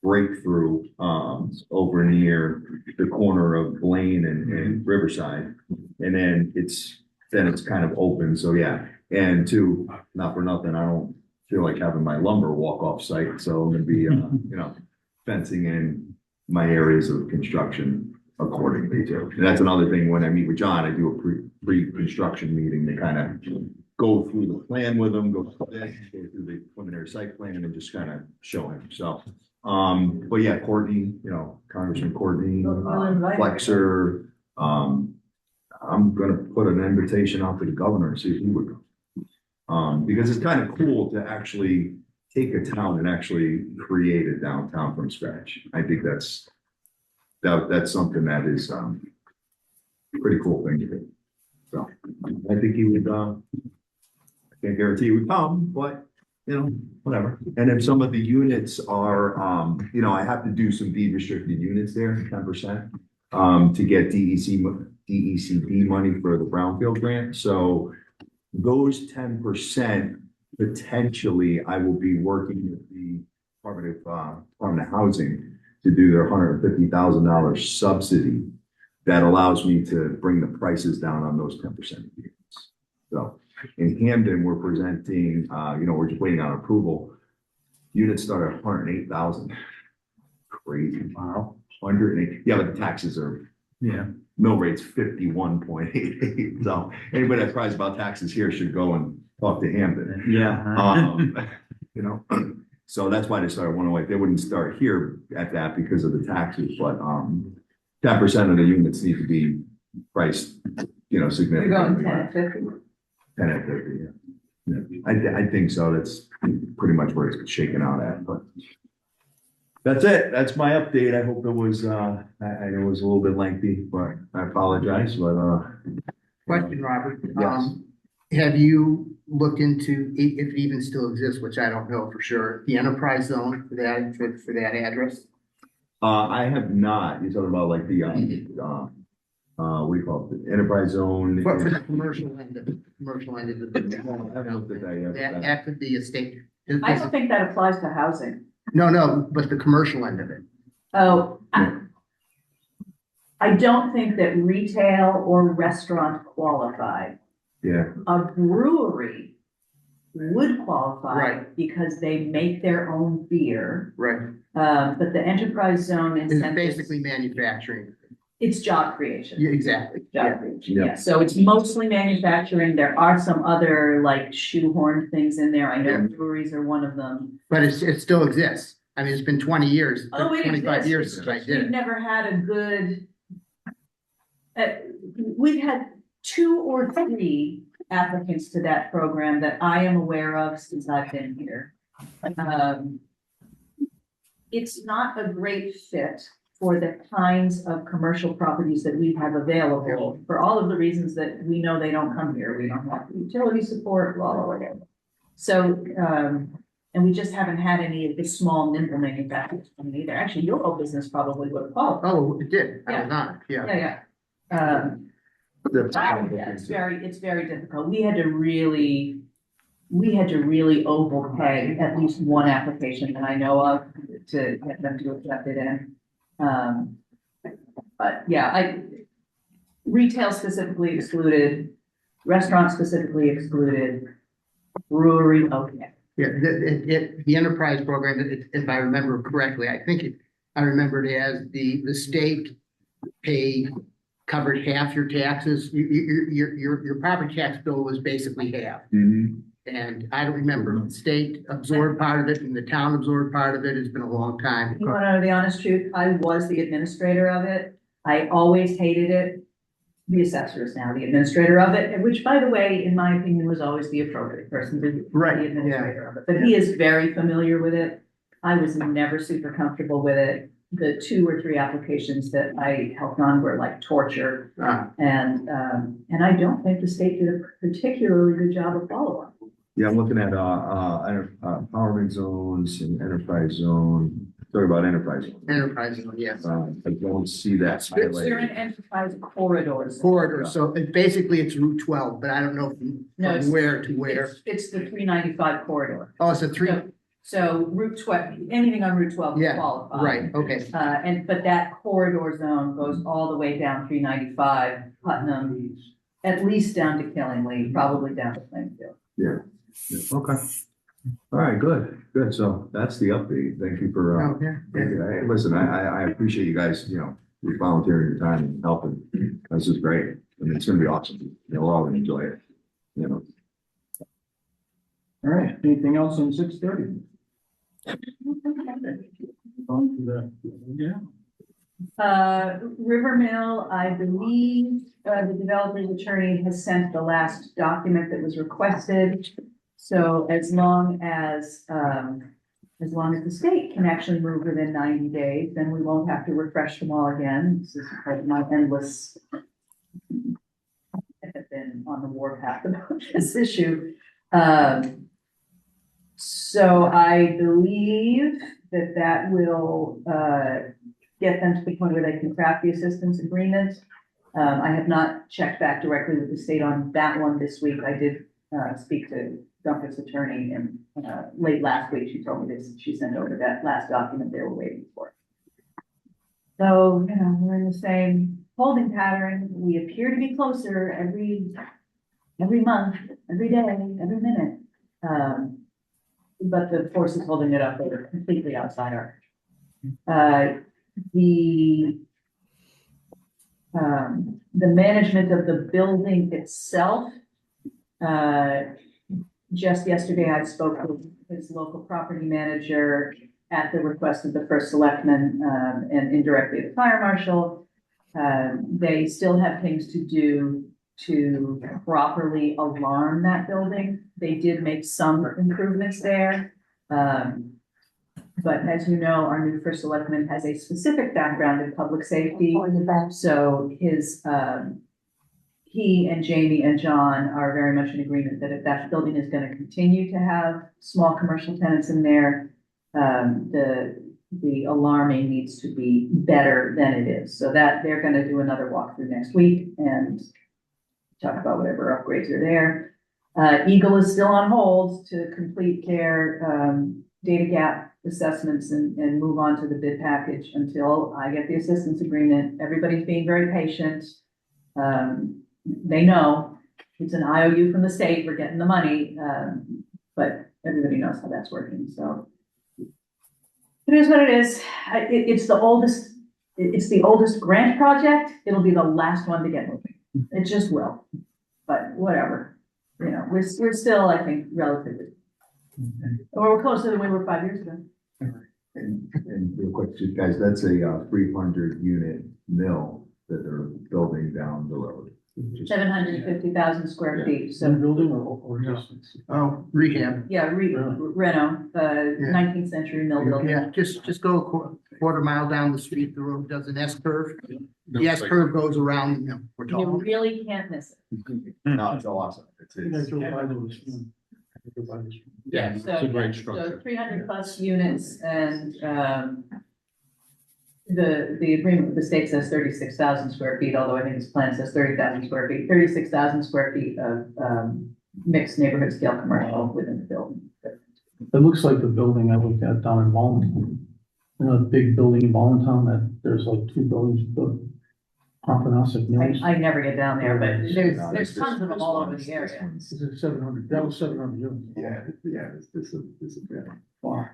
breakthrough over near the corner of Blaine and Riverside. And then it's kind of open. So yeah. And two, not for nothing, I don't feel like having my lumber walk off site. So I'm gonna be you know, fencing in my areas of construction accordingly too. And that's another thing, when I meet with John, I do a pre-construction meeting to kind of go through the plan with him, go through the preliminary site plan and just kind of show him. So, but yeah, Courtney, you know, Congressman Courtney, Flexer, I'm gonna put an invitation out to the governor and see if he would go. Because it's kind of cool to actually take a town and actually create a downtown from scratch. I think that's something that is a pretty cool thing to do. So I think he would, I can't guarantee he would come, but you know, whatever. And if some of the units are, you know, I have to do some deed restricted units there, 10%, to get DECD money for the Brownfield grant. So those 10%, potentially I will be working with the Department of Housing to do their $150,000 subsidy that allows me to bring the prices down on those 10% units. So in Hamden, we're presenting, you know, we're just waiting on approval. Units start at 108,000. Crazy. Wow. 108. Yeah, but the taxes are, mill rate's 51.88. So anybody that's surprised about taxes here should go and talk to Hamden. Yeah. You know. So that's why they started 108. They wouldn't start here at that because of the taxes, but 10% of the units need to be priced, you know, significantly. You're going 10 at 50? 10 at 50, yeah. I think so. That's pretty much where it's shaking out at, but that's it. That's my update. I hope it was, I know it was a little bit lengthy, but I apologize, but Question, Robert. Yes. Have you looked into, if it even still exists, which I don't know for sure, the enterprise zone for that address? I have not. You're talking about like the what do you call it, the enterprise zone. For the commercial end of it, commercial end of the business. I haven't looked at that yet. That could be a state. I don't think that applies to housing. No, but the commercial end of it. Oh, I don't think that retail or restaurant qualify. Yeah, A brewery would qualify Right. because they make their own beer. Right. But the enterprise zone It's incentives, basically manufacturing. it's job creation. Yeah, exactly. Job Yeah. creation, Yeah. yeah. So it's mostly manufacturing. There are some other like shoehorned things in there. I know Yeah. breweries are one of them. But it still exists. I mean, it's been 20 years, Oh, it 25 exists. years It's since I just did we've it. never had a good. We've had 2 or 3 applicants to that program that I am aware of since I've been here. It's not a great fit for the kinds of commercial properties that we have available, for all of the reasons that we know they don't come here. We don't have utility support, blah, blah, blah. So, and we just haven't had any of the small nimble manufacturers come either. Actually, your whole business probably would have qualified. Oh, it did. I was on it. Yeah. Yeah. that's. Yeah, it's very difficult. We had to really overpay at least one application that I know of to get them to accept it in. But yeah, retail specifically excluded, restaurant specifically excluded, brewery, okay. Yeah, the enterprise program, if I remember correctly, I remember it as the state covered half your taxes. Your property tax bill was basically half. Mhm. And I don't remember, the state absorbed part of it and the town absorbed part of it. It's been a long time. You want to know the honest truth? I was the administrator of it. I always hated it. The assessor is now the administrator of it, which, by the way, in my opinion, was always the appropriate person to be Right, the yeah. administrator of it. But he is very familiar with it. I was never super comfortable with it. The 2 or 3 applications that I helped on were like torture. And I don't think the state did a particularly good job of follow-up. Yeah, I'm looking at, empowerment zones and enterprise zone, talking about enterprise. Zone. Enterprise, yes. I don't see that They're in highlighted. enterprise corridors. Corridor, so basically it's Route 12, but I don't know No, from where to where. It's the 395 corridor. Oh, it's a 3, So Route 12, anything on Route 12 will yeah, qualify. right, okay. But that corridor zone goes all the way down 395, Putnam, at least down to Killingly, probably down to Plainfield. Yeah, okay. All right, good. So that's the update. Thank you for, Oh, yeah. thank you. Hey, listen, I appreciate you guys, you volunteering your time and helping. This is great. I mean, it's gonna be awesome. We're all gonna enjoy it, All right, anything else on 6:30? River Mill, I believe, the developer's attorney has sent the last document that was requested. So as long as the state can actually move within 90 days, then we won't have to refresh them all again. This is like my endless. I have been on the warpath about this issue. So I believe that will, get them to the point where they can craft the assistance agreement. I have not checked back directly with the state on that one this week. I did, speak to Duncan's attorney and, late last week, she told me this, she sent over that last document they were waiting for. So, we're in the same holding pattern. We appear to be closer every month, every day, every minute. But the forces holding it up are completely outside our. The management of the building itself. Just yesterday, I spoke with his local property manager at the request of the first selectman, and indirectly the fire marshal. They still have things to do to properly alarm that building. They did make some improvements there. But as you know, our new first selectman has a specific background in public safety. So he and Jamie and John are very much in agreement that if that building is going to continue to have small commercial tenants in there, the the alarming needs to be better than it is. So that they're gonna do another walkthrough next week and talk about whatever upgrades are there. Eagle is still on hold to complete their data gap assessments and move on to the bid package until I get the assistance agreement. Everybody's being very patient. They know it's an IOU from the state, we're getting the money, but everybody knows how that's working, so. It is what it is. It's the oldest grant project. It'll be the last one to get moving. It just will, but whatever. You know, we're still, I think, relatively, or we're closer than we were 5 years ago. And real quick, guys, that's a 300 unit mill that they're building down the road. 750,000 square feet, Some so, building or just? Oh, rehab. yeah, Reno, 19th century mill building. Yeah, just go a quarter mile down the street, the road does an S curve. The S curve goes around the mill. We're You talking. really can't miss it. No, it's awesome. It's Yeah, so, It's a great so structure. 300 plus units and, the agreement with the state says 36,000 square feet, although I think his plan says 30,000 square feet, 36,000 square feet of, mixed neighborhood scale commercial within the building. It looks like the building I looked at down in Voluntown. You know, the big building in Voluntown that there's like two buildings, the Pompanosik Mills. I never get down there, but there's tons of them all over the area. This is 700, that was 700 units. Yeah, this is Wow.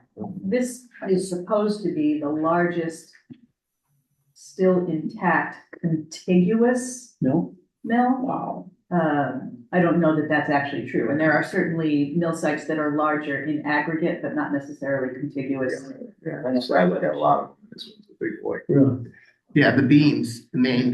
This is supposed to be the largest still intact contiguous No? mill. Wow. I don't know that that's actually true, and there are certainly mill sites that are larger in aggregate, but not necessarily contiguous. That's why I look at a lot of them. This one's a big boy. Really? Yeah, the beams, the main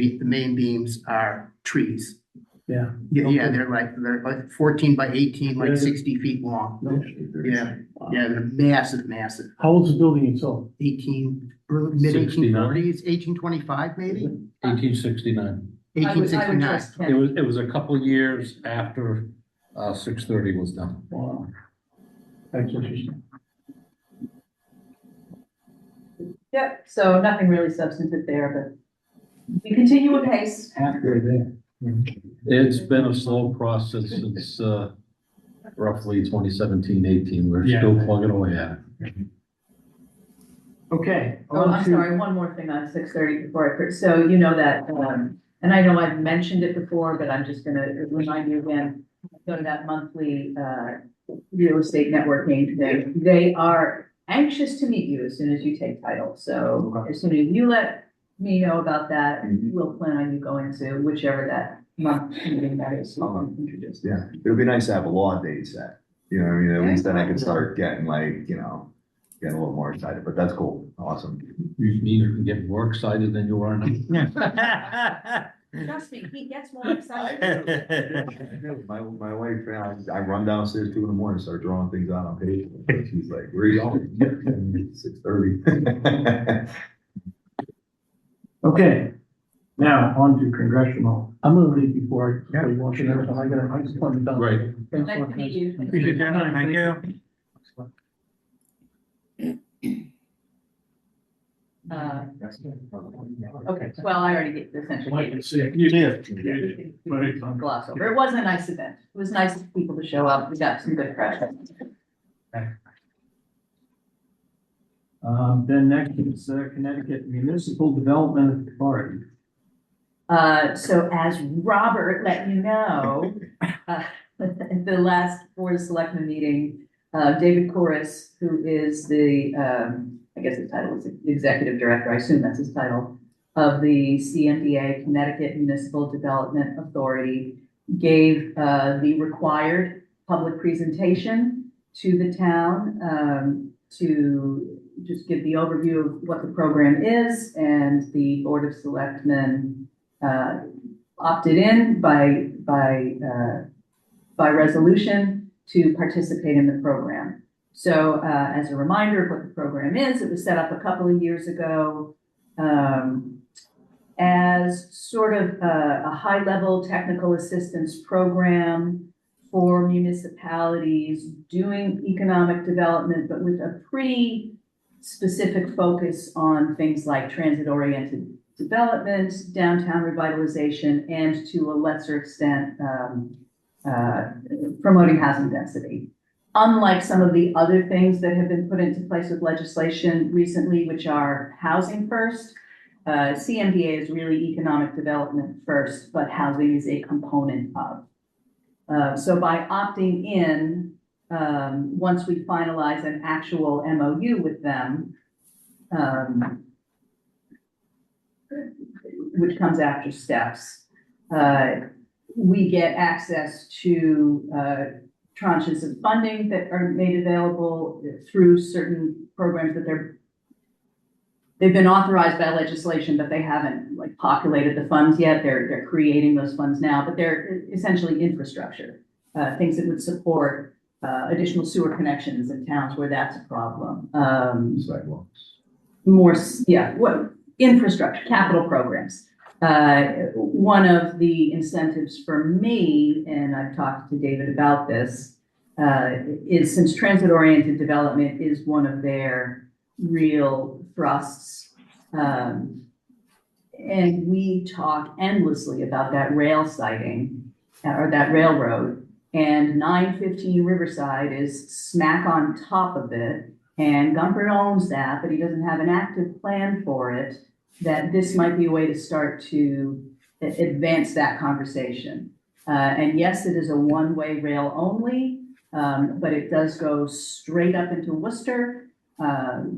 beams are trees. Yeah. Yeah, they're like 14 by 18, like Yeah. 60 feet long. No. Yeah, Wow. yeah, they're massive. How old's the building itself? 18, mid 1840s, 1825 maybe? 1869. I would 1869. trust It Ken. was a couple of years after 630 was done. Wow. That's interesting. Yep, so nothing really substantive there, but we continue apace. After there. It's been a slow process since roughly 2017, 18. We're Yeah. still plugging away at it. Okay. Oh, on I'm to- sorry, one more thing on 6:30 before I, so you know that, and I know I've mentioned it before, but I'm just gonna remind you again, go to that monthly, real estate networking thing. They are anxious to meet you as soon as you take title, so Okay. as soon as you let me know about that, Mhm. we'll plan on you going to whichever that month meeting that is. I'll introduce. Yeah, it would be nice to have a law date set. You know what I mean? At least then I can start getting like, getting a little more excited, but that's cool. Awesome. You mean you can get more excited than you are now? Trust me, he gets more excited. My wife, I run downstairs 2 a.m, start drawing things out on paper. She's like, where are you going? 6:30. Okay, now on to congressional. I'm gonna leave before I walk in there, so I just want to done. Right. Thanks Nice a to lot, meet guys. you. Appreciate your time. Thank you. Okay, well, I already get essentially. You did. We can Gloss over. It was a nice event. It was nice of people to show up. We got some good press. Then next is Connecticut Municipal Development Authority. So as Robert let you know, at the last Board of Selectmen meeting, David Corus, who is the, I guess his title is Executive Director, I assume that's his title, of the CMDA, Connecticut Municipal Development Authority, gave the required public presentation to the town to just give the overview of what the program is, and the Board of Selectmen opted in by resolution to participate in the program. So as a reminder of what the program is, it was set up a couple of years ago as sort of a high-level technical assistance program for municipalities doing economic development, but with a pretty specific focus on things like transit-oriented development, downtown revitalization, and to a lesser extent, promoting housing density. Unlike some of the other things that have been put into place with legislation recently, which are housing first, CMDA is really economic development first, but housing is a component of. So by opting in, once we finalize an actual MOU with them, which comes after steps, we get access to tranches of funding that are made available through certain programs that they've been authorized by legislation, but they haven't like populated the funds yet. They're creating those funds now, but they're essentially infrastructure, things that would support additional sewer connections in towns where that's a problem. Sidewalks. What infrastructure, capital programs. One of the incentives for me, and I've talked to David about this, is since transit-oriented development is one of their real thrusts, and we talk endlessly about that rail siting or that railroad, and 915 Riverside is smack on top of it, and Gumpert owns that, but he doesn't have an active plan for it, that this might be a way to start to advance that conversation. And yes, it is a one-way rail only, but it does go straight up into Worcester. So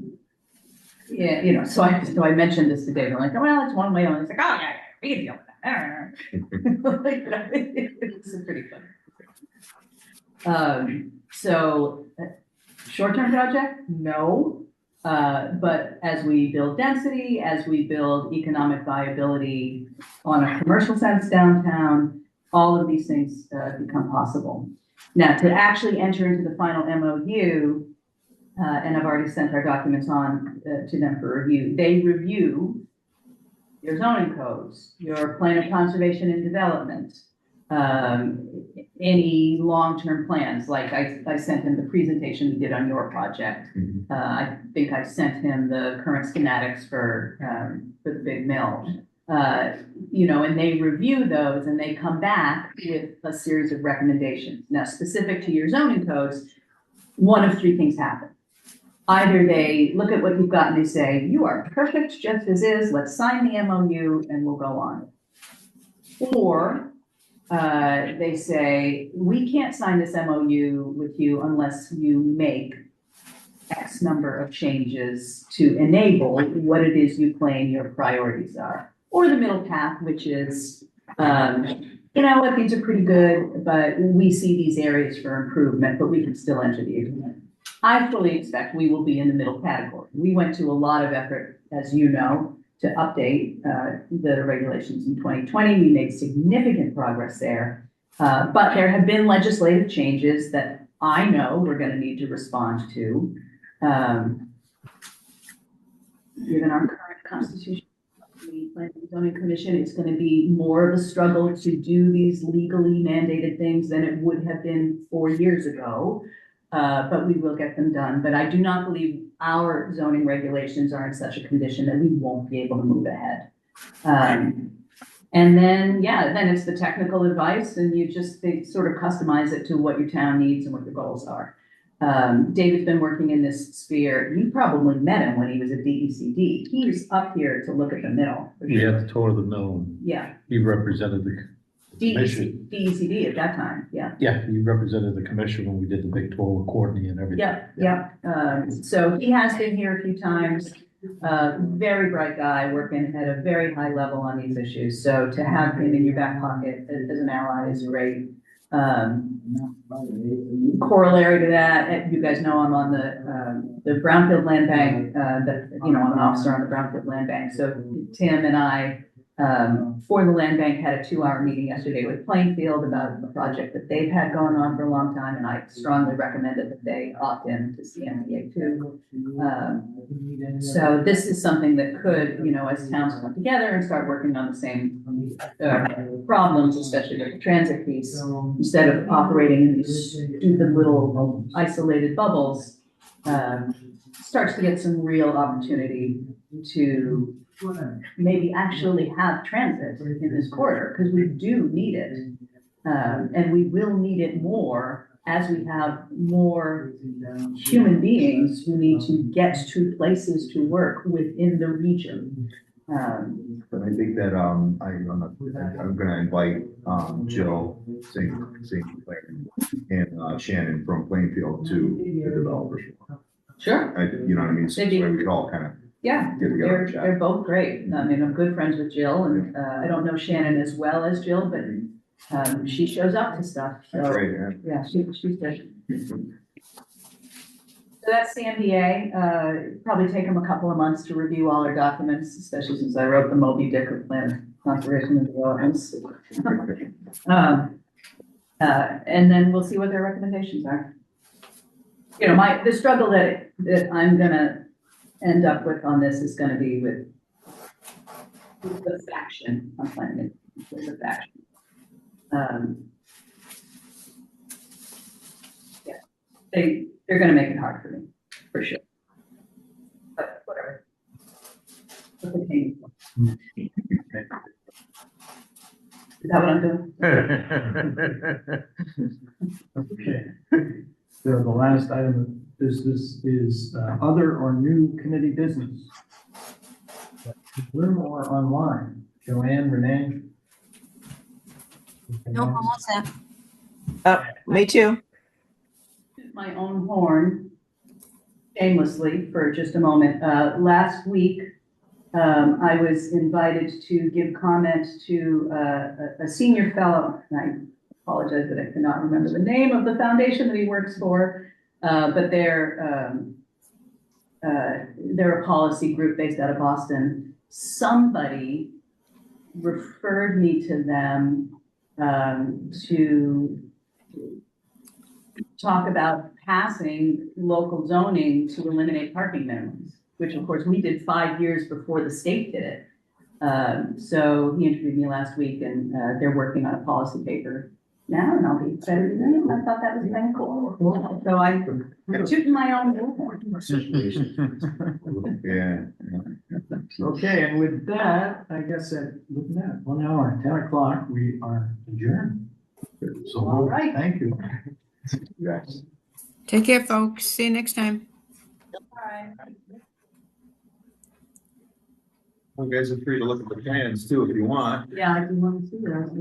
I mentioned this to David. I'm like, oh, well, it's one way only. It's like, oh, yeah, we can deal with that. It's pretty fun. So short-term project, no. But as we build density, as we build economic viability on a commercial sense downtown, all of these things become possible. Now, to actually enter into the final MOU, and I've already sent our documents on to them for review, they review your zoning codes, your plan of conservation and development, any long-term plans, like I sent him the presentation we did on your project. I think I sent him the current schematics for the big mill. And they review those and they come back with a series of recommendations. Now, specific to your zoning codes, one of three things happen. Either they look at what you've got and they say, you are perfect just as is, let's sign the MOU and we'll go on. Or they say, we can't sign this MOU with you unless you make X number of changes to enable what it is you claim your priorities are. Or the middle path, which is, you know what, these are pretty good, but we see these areas for improvement, but we can still enter the agreement. I fully expect we will be in the middle category. We went to a lot of effort, as you know, to update the regulations in 2020. We made significant progress there, but there have been legislative changes that I know we're going to need to respond to. Given our current constitution, the Planning and Zoning Commission, it's going to be more of a struggle to do these legally mandated things than it would have been 4 years ago. But we will get them done. But I do not believe our zoning regulations are in such a condition that we won't be able to move ahead. And then it's the technical advice, and you just sort of customize it to what your town needs and what your goals are. David's been working in this sphere. You probably met him when he was at DECD. He was up here to look at the mill. We had the tour of the mill. Yeah. He represented the commission. DECD at that time, yeah. Yeah, he represented the commission when we did the big tour with Courtney and everything. Yeah. So he has been here a few times. Very bright guy, working at a very high level on these issues. So to have him in your back pocket as an ally is great. Corollary to that, you guys know I'm on the Brownfield Land Bank. I'm an officer on the Brownfield Land Bank. So Tim and I, for the land bank, had a 2-hour meeting yesterday with Plainfield about a project that they've had going on for a long time, and I strongly recommended that they opt in to CMDA too. So this is something that could, as towns come together and start working on the same problems, especially with the transit piece, instead of operating in these stupid little isolated bubbles, starts to get some real opportunity to maybe actually have transit in this corridor, because we do need it. And we will need it more as we have more human beings who need to get to places to work within the region. But I think that, I'm gonna invite, Jill, and Shannon from Plainfield to the developers. Sure. You know what I mean? So we could all kind of Yeah, get together and chat. they're both great. I mean, I'm good friends with Jill, and I don't know Shannon as well as Jill, but she shows up to stuff. That's So great, yeah. yeah, she's good. So that's the MDA. Probably take them a couple of months to review all our documents, especially since I wrote the Moby Dick of plan conservation and developments. And then we'll see what their recommendations are. You know, the struggle that I'm gonna end up with on this is gonna be with the faction. I'm finding with the faction. Yeah, they're gonna make it hard for me, for sure. But whatever. What's the pain? Is that what I'm doing? Okay. So the last item of business is other or new committee business. Room or online? Joanne, Renee? No, I'm all set. Me too. Toot my own horn shamelessly for just a moment. Last week, I was invited to give comment to a senior fellow, and I apologize that I cannot remember the name of the foundation that he works for, but they're a policy group based out of Boston. Somebody referred me to them to talk about passing local zoning to eliminate parking minimums, which of course we did 5 years before the state did it. So he interviewed me last week, and they're working on a policy paper now, and I'll be better than them. I thought that was kind of cool. So I'm tooting my own horn. Yeah. Okay, and with that, I guess with that, 1 hour, 10 o'clock, we are adjourned. So, All right. Thank you. Yes. Take care, folks. See you next time. All right. You guys are free to look at the plans too if you want. Yeah, I do want to see that.